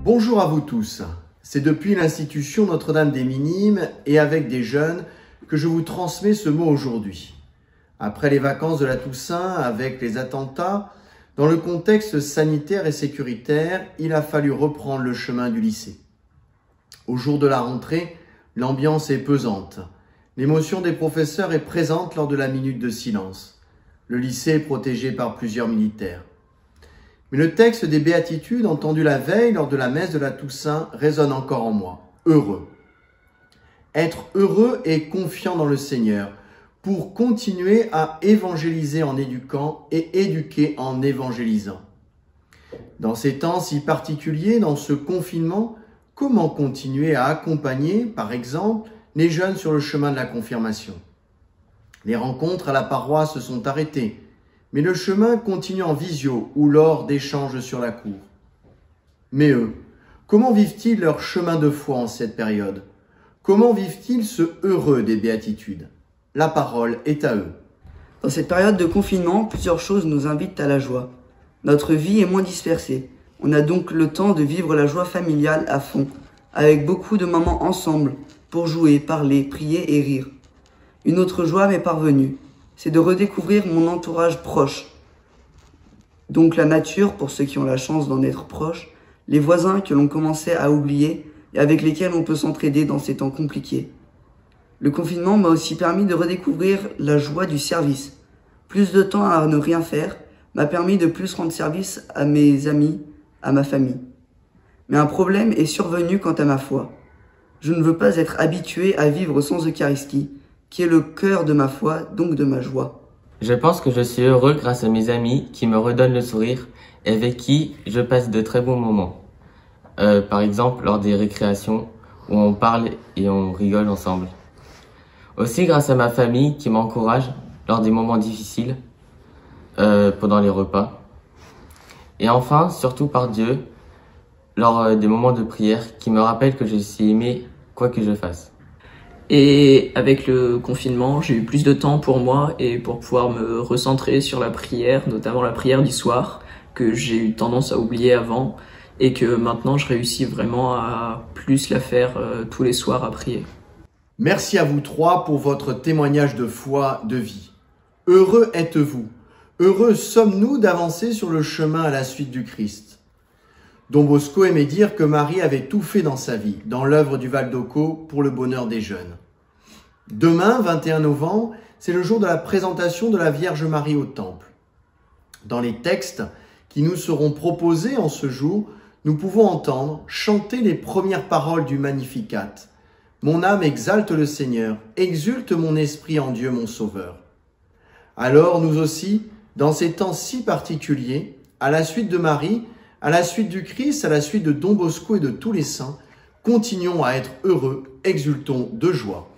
Bonjour à vous tous. C'est depuis l'institution Notre-Dame des Minimes et avec des jeunes que je vous transmets ce mot aujourd'hui. Après les vacances de la Toussaint, avec les attentats, dans le contexte sanitaire et sécuritaire, il a fallu reprendre le chemin du lycée. Au jour de la rentrée, l'ambiance est pesante. L'émotion des professeurs est présente lors de la minute de silence. Le lycée est protégé par plusieurs militaires. Mais le texte des béatitudes entendu la veille lors de la messe de la Toussaint résonne encore en moi. Heureux. Être heureux et confiant dans le Seigneur pour continuer à évangéliser en éduquant et éduquer en évangélisant. Dans ces temps si particuliers, dans ce confinement, comment continuer à accompagner, par exemple, les jeunes sur le chemin de la confirmation? Les rencontres à la paroisse se sont arrêtées, mais le chemin continue en visio ou lors d'échanges sur la cour. Mais eux, comment vivent-ils leur chemin de foi en cette période? Comment vivent-ils ce heureux des béatitudes? La parole est à eux. Dans cette période de confinement, plusieurs choses nous invitent à la joie. Notre vie est moins dispersée. On a donc le temps de vivre la joie familiale à fond, avec beaucoup de moments ensemble, pour jouer, parler, prier et rire. Une autre joie m'est parvenue, c'est de redécouvrir mon entourage proche. Donc la nature, pour ceux qui ont la chance d'en être proches, les voisins que l'on commençait à oublier et avec lesquels on peut s'entraider dans ces temps compliqués. Le confinement m'a aussi permis de redécouvrir la joie du service. Plus de temps à ne rien faire m'a permis de plus rendre service à mes amis, à ma famille. Mais un problème est survenu quant à ma foi. Je ne veux pas être habitué à vivre sans Eucharistie, qui est le cœur de ma foi, donc de ma joie. Je pense que je suis heureux grâce à mes amis qui me redonnent le sourire et avec qui je passe de très bons moments. Par exemple, lors des récréations où on parle et on rigole ensemble. Aussi grâce à ma famille qui m'encourage lors des moments difficiles, pendant les repas. Et enfin, surtout par Dieu, lors des moments de prière qui me rappellent que je suis aimé quoi que je fasse. Et avec le confinement, j'ai eu plus de temps pour moi et pour pouvoir me recentrer sur la prière, notamment la prière du soir, que j'ai eu tendance à oublier avant et que maintenant je réussis vraiment à plus la faire tous les soirs à prier. Merci à vous trois pour votre témoignage de foi, de vie. Heureux êtes-vous, heureux sommes-nous d'avancer sur le chemin à la suite du Christ. Don Bosco aimait dire que Marie avait tout fait dans sa vie, dans l'œuvre du Val d'Occo, pour le bonheur des jeunes. Demain, 21 novembre, c'est le jour de la présentation de la Vierge Marie au Temple. Dans les textes qui nous seront proposés en ce jour, nous pouvons entendre chanter les premières paroles du Magnificat. Mon âme exalte le Seigneur, exulte mon esprit en Dieu mon Sauveur. Alors nous aussi, dans ces temps si particuliers, à la suite de Marie, à la suite du Christ, à la suite de Don Bosco et de tous les saints, continuons à être heureux, exultons de joie.